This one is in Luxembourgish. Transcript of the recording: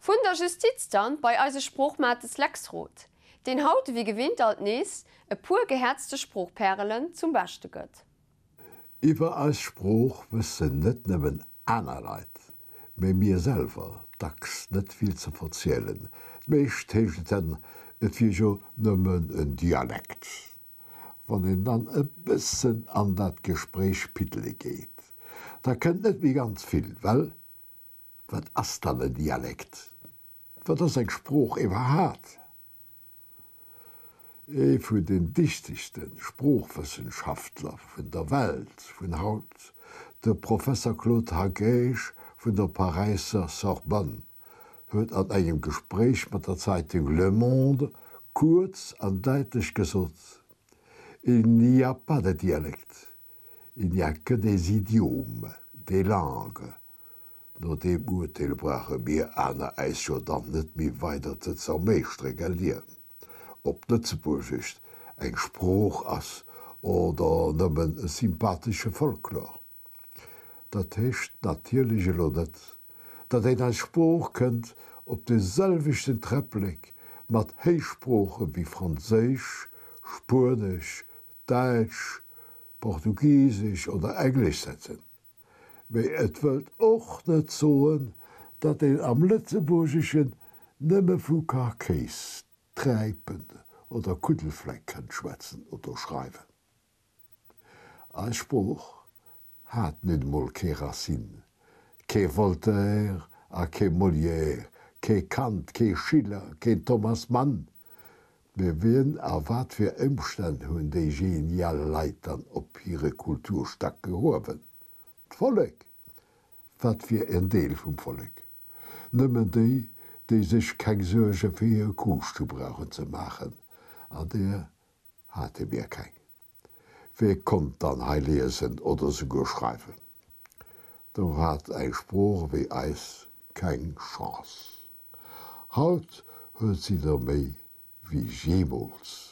Von der Justiz dann bei eise Spruchmates Lexroth, den haut wie gewinnt alt nees e pur geherzte Spruchperlen zum Beste gött. Iwer als Spruch wissen net nimmen aner Leiit, méi mir selber dacks net viel zu verzielen. Mecht hechten et wie jo nëmmen en Dialekt. Wann en dann e bisssen an dat Gesprächspitele geht, da kennt net wie ganz viel, well wat ass dann e Dialekt? Wat ass eng Spruch iwwer hat? Vu den dichtigsten Spruchwissenschaftler vun der Welt vun haut, der Professor Claude Hagege vun der Pariser Sorbonne, huet an engem Gespräch mat der Zeitung Le Monde kurz an deitlich gesot: Il n'y a pas de dialecte, il n'y a que des idiomes, des langues. No dem Urteil brache mir aner eis jo dann net mi weiter ze zermeestre gelieren. Ob Lützeburgicht eng Spruch ass oder nëmmen e sympathische Folklore. Dat hecht natierliche lo net, dat en als Spruch kënnt op de selvichten Trepplik mat Heichsproche wie Franzésisch, Spanisch, Deutsch, Portugiesisch oder Englisch setzen. Mei et wëlt och net zoen, dat en am Lützeburgischen nëmme vu Karkees, Treipende oder Kuddelflecken schwätzen oder schreiben. Ein Spruch hat nicht mal keine Racine, kein Voltaire, kein Molière, kein Kant, kein Schiller, kein Thomas Mann. Wir werden wat für Umstände haben die geniale Leitern op ihre Kultur stark gehoben. Volk, wat für ein Teil vom Volk. Nimmen die sich keine Sorge für ihre Kusch zu brauchen zu machen. An der hatte mir kein. Wer kommt dann lesen oder sogar schreiben? Da hat ein Spruch wie Eis keine Chance. Haut hört sie dabei wie jemals.